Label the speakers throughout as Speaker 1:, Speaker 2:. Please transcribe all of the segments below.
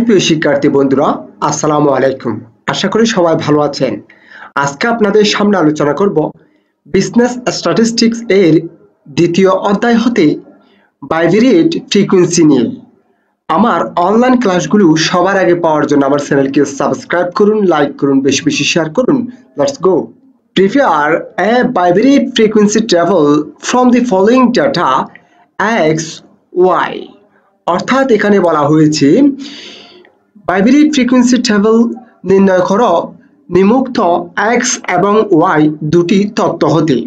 Speaker 1: প্রিয় শিক্ষার্থী বন্ধুরা, আসসালামু আলাইকুম। আশা করি সবাই ভালো আছেন। আজকে আপনাদের সামনে আলোচনা করব বিজনেস স্ট্যাটিস্টিক্স এর দ্বিতীয় অধ্যায় হতে ভারিয়েট ফ্রিকোয়েন্সি নিয়ে। আমার অনলাইন ক্লাসগুলো সবার আগে পাওয়ার জন্য আমার চ্যানেলকে সাবস্ক্রাইব করুন, লাইক করুন, বেশি বেশি শেয়ার করুন। Let's go. Prepare a variate frequency table from the following data x, y। অর্থাৎ এখানে বলা হয়েছে ভারিয়েট ফ্রিকোয়েন্সি টেবিল নির্ণয় করো নিম্নোক্ত x এবং y দুটি তথ্য হতে।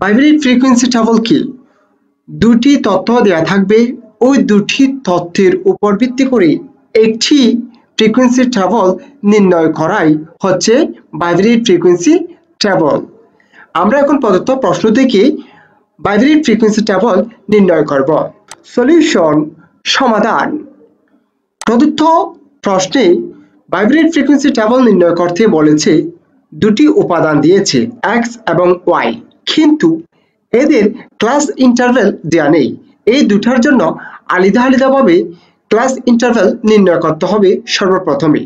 Speaker 1: ভারিয়েট ফ্রিকোয়েন্সি টেবিল কি? দুটি তথ্য দেয়া থাকবে, ওই দুটি তথ্যের উপর ভিত্তি করে একটি ফ্রিকোয়েন্সি টেবিল নির্ণয় করাই হচ্ছে ভারিয়েট ফ্রিকোয়েন্সি টেবিল। আমরা এখন প্রদত্ত প্রশ্ন থেকে ভারিয়েট ফ্রিকোয়েন্সি টেবিল নির্ণয় করব। সলিউশন, সমাধান। প্রদত্ত প্রশ্নে ভারিয়েট ফ্রিকোয়েন্সি টেবিল নির্ণয় করতে বলেছে দুটি উপাদান দিয়েছে x এবং y, কিন্তু এদের ক্লাস ইন্টারভ্যাল দেয়া নেই। এই দুটার জন্য আলাদা আলাদাভাবে ক্লাস ইন্টারভ্যাল নির্ণয় করতে হবে সর্বপ্রথমে।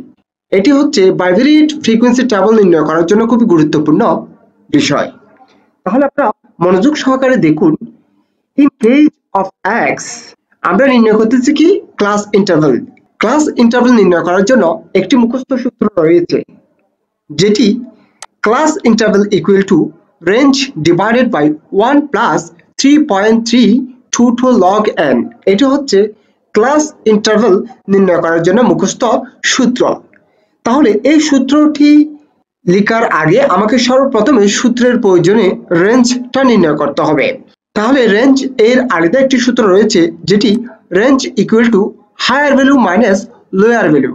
Speaker 1: এটি হচ্ছে ভারিয়েট ফ্রিকোয়েন্সি টেবিল নির্ণয় করার জন্য খুবই গুরুত্বপূর্ণ বিষয়। তাহলে আপনারা মনোযোগ সহকারে দেখুন। ইন কেস অফ x আমরা নির্ণয় করতেছি কি ক্লাস ইন্টারভ্যাল। ক্লাস ইন্টারভ্যাল নির্ণয় করার জন্য একটি মুখস্থ সূত্র রয়েছে, যেটি class interval equal to range divided by 1 plus 3.322 log n। এটি হচ্ছে ক্লাস ইন্টারভ্যাল নির্ণয় করার জন্য মুখস্থ সূত্র। তাহলে এই সূত্রটি লেখার আগে আমাকে সর্বপ্রথমে সূত্রের প্রয়োজনে রেঞ্জটা নির্ণয় করতে হবে। তাহলে রেঞ্জ এর আলাদা একটি সূত্র রয়েছে, যেটি range equal to higher value minus lower value.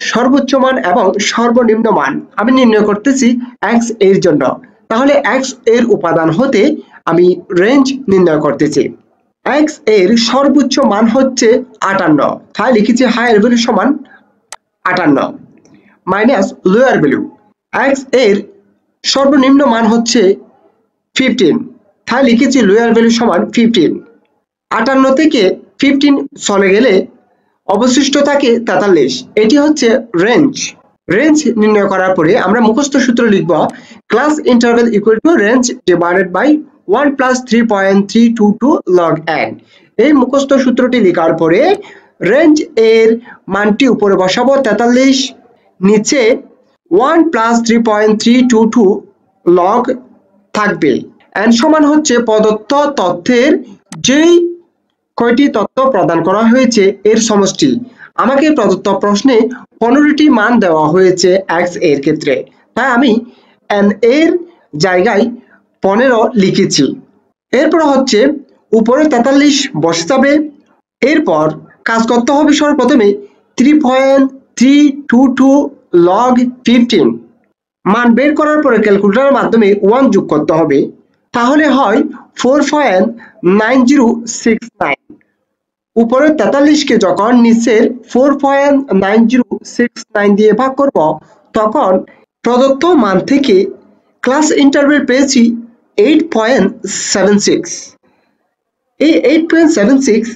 Speaker 1: সর্বোচ্চ মান এবং সর্বনিম্ন মান আমি নির্ণয় করতেছি x এর জন্য। তাহলে x এর উপাদান হতে আমি রেঞ্জ নির্ণয় করতেছি। x এর সর্বোচ্চ মান হচ্ছে 58, তাই লিখেছি হায়ার ভ্যালু সমান 58 মাইনাস লোয়ার ভ্যালু। x এর সর্বনিম্ন মান হচ্ছে 15, তাই লিখেছি লোয়ার ভ্যালু সমান 15। 58 থেকে 15 চলে গেলে অবশিষ্ট থাকে 43। এটি হচ্ছে রেঞ্জ। রেঞ্জ নির্ণয় করার পরে আমরা মুখস্থ সূত্র লিখব class interval equal to range divided by 1 plus 3.322 log n। এই মুখস্থ সূত্রটি লেখার পরে রেঞ্জ এর মানটি উপরে বসাবো 43, নিচে 1 প্লাস 3.322 log থাকবে। n সমান হচ্ছে প্রদত্ত তথ্যের যেই কয়টি তথ্য প্রদান করা হয়েছে এর সমষ্টি। আমাকে প্রদত্ত প্রশ্নে 15টি মান দেওয়া হয়েছে x এর ক্ষেত্রে, তাই আমি n এর জায়গায় 15 লিখেছি। এরপর হচ্ছে উপরে 43 বসে যাবে। এরপর কাজ করতে হবে সর্বপ্রথমে 3.322 log 15 মান বের করার পরে ক্যালকুলেটরের মাধ্যমে 1 যোগ করতে হবে, তাহলে হয় 4.9069। উপরে 43 কে যখন নিচের 4.9069 দিয়ে ভাগ করব, তখন প্রদত্ত মান থেকে ক্লাস ইন্টারভ্যাল পেয়েছি 8.76। এই 8.76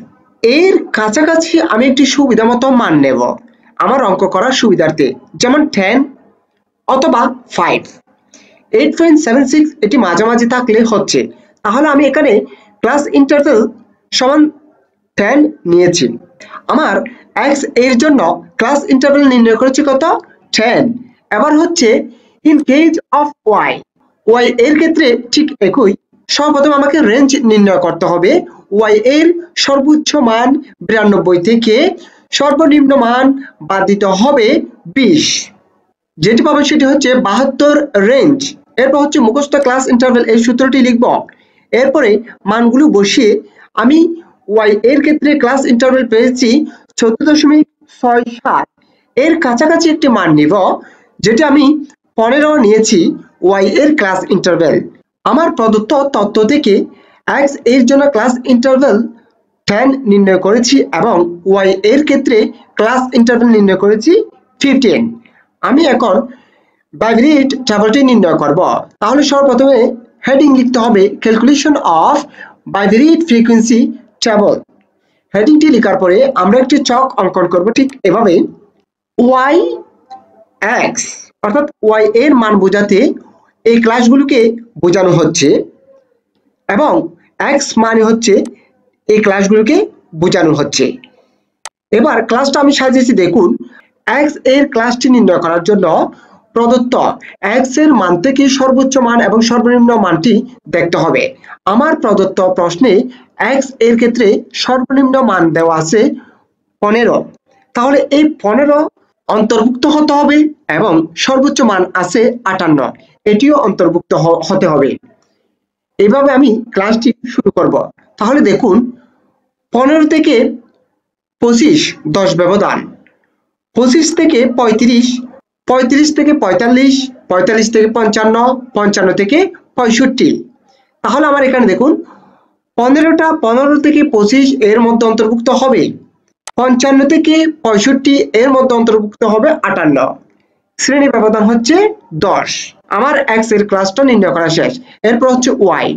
Speaker 1: এর কাছাকাছি আমি একটি সুবিধা মতো মান নেব আমার অঙ্ক করার সুবিধার্থে, যেমন 10 অথবা 5। 8.76 এটি মাঝামাঝি থাকলে হচ্ছে। তাহলে আমি এখানে ক্লাস ইন্টারভ্যাল সমান 10 নিয়েছি। আমার x এর জন্য ক্লাস ইন্টারভ্যাল নির্ণয় করেছি কত? 10। এবার হচ্ছে in case of y। y এর ক্ষেত্রে ঠিক একই। সর্বপ্রথম আমাকে রেঞ্জ নির্ণয় করতে হবে। y এর সর্বোচ্চ মান 92 থেকে সর্বনিম্ন মান বাদ দিতে হবে 20। যেটি পাবো সেটি হচ্ছে 72 রেঞ্জ। এরপর হচ্ছে মুখস্থ ক্লাস ইন্টারভ্যাল এই সূত্রটি লিখব। এরপরে মানগুলো বসিয়ে আমি y এর ক্ষেত্রে ক্লাস ইন্টারভ্যাল পেয়েছি 14.67। এর কাছাকাছি একটি মান নিব, যেটা আমি 15 নিয়েছি y এর ক্লাস ইন্টারভ্যাল। আমার প্রদত্ত তথ্য থেকে x এর জন্য ক্লাস ইন্টারভ্যাল 10 নির্ণয় করেছি এবং y এর ক্ষেত্রে ক্লাস ইন্টারভ্যাল নির্ণয় করেছি 15। আমি এখন ভারিয়েট টেবিলটি নির্ণয় করব। তাহলে সর্বপ্রথমে হেডিং লিখতে হবে ক্যালকুলেশন অফ ভারিয়েট ফ্রিকোয়েন্সি টেবিল। হেডিংটি লেখার পরে আমরা একটি চক অঙ্কন করব ঠিক এভাবে। ওয়াই এক্স, অর্থাৎ ওয়াই এর মান বোঝাতে এই ক্লাসগুলোকে বোঝানো হচ্ছে, এবং এক্স মানে হচ্ছে এই ক্লাসগুলোকে বোঝানো হচ্ছে। এবার ক্লাসটা আমি সাজিয়েছি, দেখুন এক্স এর ক্লাসটি নির্ণয় করার জন্য প্রদত্ত এক্স এর মান থেকে সর্বোচ্চ মান এবং সর্বনিম্ন মানটি দেখতে হবে। আমার প্রদত্ত প্রশ্নে এক্স এর ক্ষেত্রে সর্বনিম্ন মান দেওয়া আছে 15, তাহলে এই 15 অন্তর্ভুক্ত হতে হবে এবং সর্বোচ্চ মান আছে 58, এটিও অন্তর্ভুক্ত হতে হবে। এইভাবে আমি ক্লাসটি শুরু করব। তাহলে দেখুন 15 থেকে 25 10 ব্যবধান, 25 থেকে 35, 35 থেকে 45, 45 থেকে 55, 55 থেকে 65। তাহলে আমার এখানে দেখুন 15টা 15 থেকে 25 এর মধ্যে অন্তর্ভুক্ত হবে, 55 থেকে 65 এর মধ্যে অন্তর্ভুক্ত হবে 58, শ্রেণী ব্যবধান হচ্ছে 10। আমার এক্স এর ক্লাসটা নির্ণয় করা শেষ। এরপর হচ্ছে ওয়াই,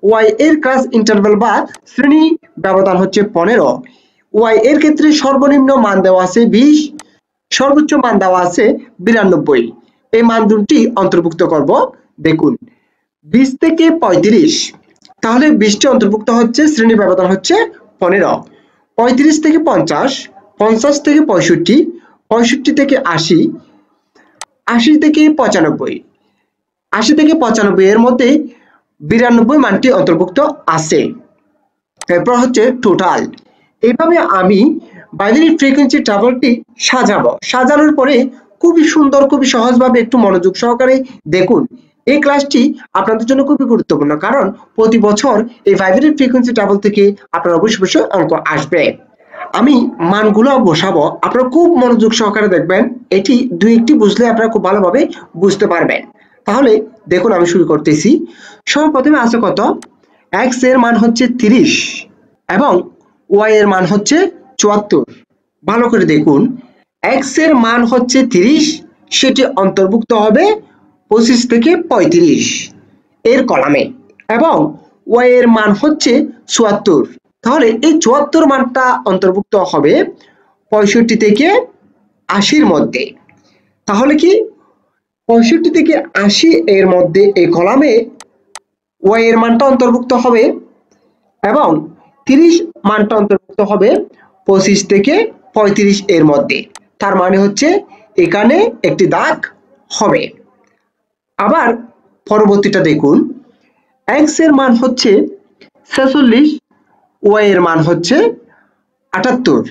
Speaker 1: ওয়াই এর ক্লাস ইন্টারভ্যাল বা শ্রেণী ব্যবধান হচ্ছে 15। ওয়াই এর ক্ষেত্রে সর্বনিম্ন মান দেওয়া আছে 20, সর্বোচ্চ মান দেওয়া আছে 92, এই মান দুটি অন্তর্ভুক্ত করব। দেখুন 20 থেকে 35, তাহলে 20টি অন্তর্ভুক্ত হচ্ছে, শ্রেণী ব্যবধান হচ্ছে 15। 35 থেকে 50, 50 থেকে 65, 65 থেকে 80, 80 থেকে 95, 80 থেকে 95 এর মধ্যে 92 মানটি অন্তর্ভুক্ত আছে। এরপর হচ্ছে টোটাল। এইভাবে আমি বাইনারি ফ্রিকোয়েন্সি টেবিলটি সাজাবো। সাজানোর পরে খুবই সুন্দর, খুবই সহজভাবে একটু মনোযোগ সহকারে দেখুন। এই ক্লাসটি আপনাদের জন্য খুবই গুরুত্বপূর্ণ, কারণ প্রতি বছর এই বাইনারি ফ্রিকোয়েন্সি টেবিল থেকে আপনার অবশ্যই অঙ্ক আসবে। আমি মানগুলো বসাবো, আপনারা খুব মনোযোগ সহকারে দেখবেন, এটি দুই একটি বুঝলে আপনারা খুব ভালোভাবে বুঝতে পারবেন। তাহলে দেখুন আমি শুরু করতেছি। সর্বপ্রথমে আছে কত, এক্স এর মান হচ্ছে 30 এবং ওয়াই এর মান হচ্ছে 74। ভালো করে দেখুন, এক্স এর মান হচ্ছে 30, সেটি অন্তর্ভুক্ত হবে 25 থেকে 35 এর কলামে, এবং ওয়াই এর মান হচ্ছে 74, তাহলে এই 74 মানটা অন্তর্ভুক্ত হবে 65 থেকে 80 মধ্যে। তাহলে কি 65 থেকে 80 এর মধ্যে এই কলামে ওয়াই এর মানটা অন্তর্ভুক্ত হবে, এবং 30 মানটা অন্তর্ভুক্ত হবে 25 থেকে 35 এর মধ্যে। তার মানে হচ্ছে এখানে একটি দাগ হবে। আবার পরবর্তীটা দেখুন, এক্স এর মান হচ্ছে 46, ওয়াই এর মান হচ্ছে 78,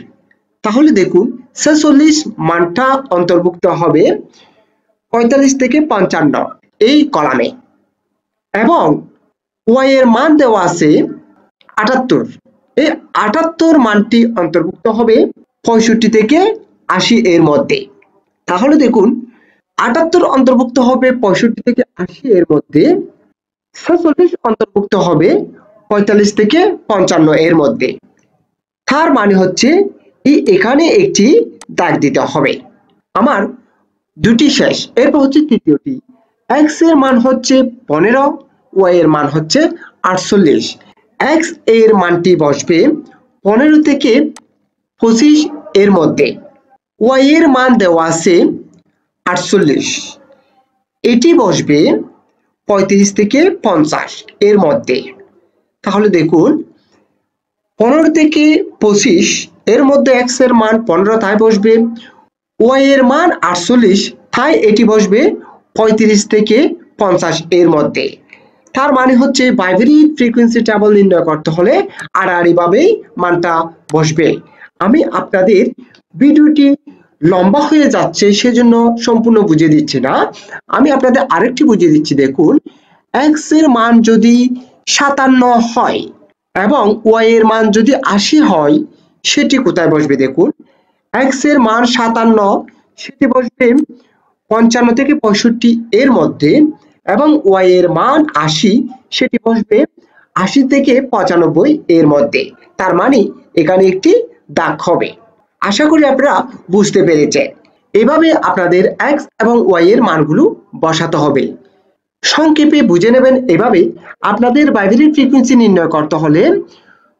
Speaker 1: তাহলে দেখুন 46 মানটা অন্তর্ভুক্ত হবে 45 থেকে 55 এই কলামে, এবং ওয়াই এর মান দেওয়া আছে 78, এই 78 মানটি অন্তর্ভুক্ত হবে 65 থেকে 80 এর মধ্যে। তাহলে দেখুন 78 অন্তর্ভুক্ত হবে 65 থেকে 80 এর মধ্যে, 46 অন্তর্ভুক্ত হবে 45 থেকে 55 এর মধ্যে। তার মানে হচ্ছে এখানে একটি দাগ দিতে হবে। আমার দুটি শেষ। এরপর হচ্ছে তৃতীয়টি, এক্স এর মান হচ্ছে 15, ওয়াই এর মান হচ্ছে 48। এক্স এর মানটি বসবে 15 থেকে 25 এর মধ্যে, ওয়াই এর মান দেওয়া আছে 48, এটি বসবে 35 থেকে 50 এর মধ্যে। তাহলে দেখুন 15 থেকে 25 এর মধ্যে এক্স এর মান 15, তাই বসবে। ওয়াই এর মান 48, তাই এটি বসবে 35 থেকে 50 এর মধ্যে। তার মানে হচ্ছে বাইনারি ফ্রিকোয়েন্সি টেবিল নির্ণয় করতে হলে আড়াআড়ি ভাবেই মানটা বসবে। আমি আপনাদের ভিডিওটি লম্বা হয়ে যাচ্ছে সেজন্য সম্পূর্ণ বুঝিয়ে দিচ্ছি না, আমি আপনাদের আরেকটি বুঝিয়ে দিচ্ছি। দেখুন এক্স এর মান যদি 57 হয় এবং ওয়াই এর মান যদি 80 হয়, সেটি কোথায় বসবে? দেখুন এক্স এর মান 57, সেটি বসবে 55 থেকে 65 এর মধ্যে, এবং ওয়াই এর মান 80, সেটি বসবে 80 থেকে 95 এর মধ্যে। তার মানে এখানে একটি দাগ হবে। আশা করি আপনারা বুঝতে পেরেছেন। এভাবে আপনাদের এক্স এবং ওয়াই এর মানগুলো বসাতে হবে। সংক্ষেপে বুঝে নেবেন, এভাবে আপনাদের বাইনারি ফ্রিকোয়েন্সি নির্ণয় করতে হলে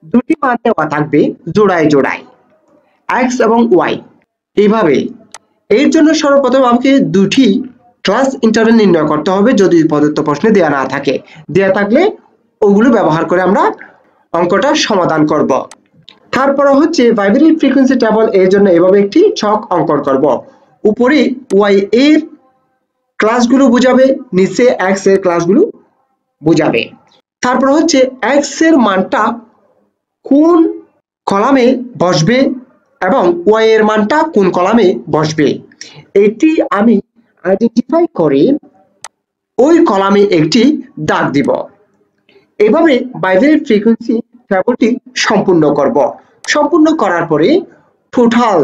Speaker 1: দুটি মান দেওয়া থাকবে জোড়ায় জোড়ায়, এক্স এবং ওয়াই। এইভাবে এর জন্য সর্বপ্রথম আমাকে দুটি ক্লাস ইন্টারভ্যাল নির্ণয় করতে হবে যদি প্রদত্ত প্রশ্নে দেওয়া না থাকে। দেওয়া থাকলে ওগুলো ব্যবহার করে আমরা অঙ্কটা সমাধান করব। তারপরে হচ্ছে ভাইব্রেট ফ্রিকোয়েন্সি টেবল এর জন্য এভাবে একটি ছক অঙ্কন করব। উপরে ওয়াই এর ক্লাসগুলো বোঝাবে, নিচে এক্স এর ক্লাসগুলো বোঝাবে। তারপর হচ্ছে এক্স এর মানটা কোন কলামে বসবে এবং ওয়াই এর মানটা কোন কলামে বসবে এটি আমি আইডেন্টিফাই করে ওই কলামে একটি দাগ দিব। এভাবে ভাইব্রেট ফ্রিকোয়েন্সি টেবলটি সম্পূর্ণ করব। সম্পূর্ণ করার পরে টোটাল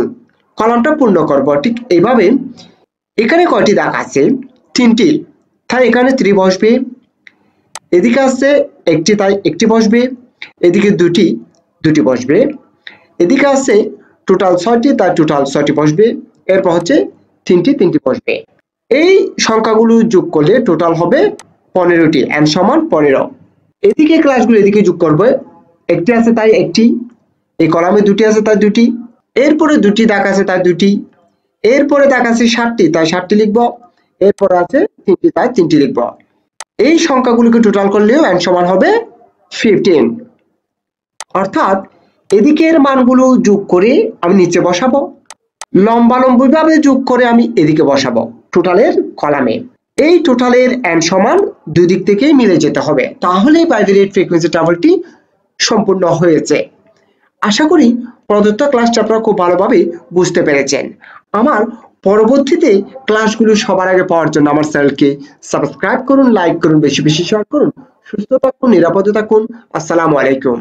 Speaker 1: কলামটা পূর্ণ করব। ঠিক এইভাবে এখানে কয়টি দাগ আছে? 3টি, তাই এখানে 3 বসবে। এদিকে আছে একটি, তাই একটি বসবে। এদিকে দুটি বসবে। এদিকে আছে টোটাল 6টি, তাই টোটাল 6টি বসবে। এরপর হচ্ছে 3টি বসবে। এই সংখ্যাগুলো যোগ করলে টোটাল হবে 15টি, n সমান 15। এদিকে ক্লাসগুলো এদিকে যোগ করবে। একটি আছে তাই একটি, এই কলামে দুটি আছে তাই দুটি, এরপরে দুটি দাগ আছে তাই দুটি, এরপরে দাগ আছে 7টি, তাই 7টি লিখব, এরপর আছে 3টি, তাই 3টি লিখব। এই সংখ্যাগুলোকে টোটাল করলেও n সমান হবে 15। অর্থাৎ এদিকের মানগুলো যোগ করে আমি নিচে বসাবো, লম্বালম্বি ভাবে যোগ করে আমি এদিকে বসাবো টোটালের কলামে। এই টোটালের n সমান দুই দিক থেকেই মিলে যেতে হবে, তাহলেই ভাইব্রেট ফ্রিকোয়েন্সি টেবলটি সম্পূর্ণ হয়েছে। আশা করি প্রদত্ত ক্লাসটা আপনারা খুব ভালোভাবে বুঝতে পেরেছেন। আমার পরবর্তীতে ক্লাসগুলো সবার আগে পাওয়ার জন্য আমার চ্যানেলকে সাবস্ক্রাইব করুন, লাইক করুন, বেশি বেশি শেয়ার করুন। সুস্থ থাকুন, নিরাপদে থাকুন। আসসালামু আলাইকুম।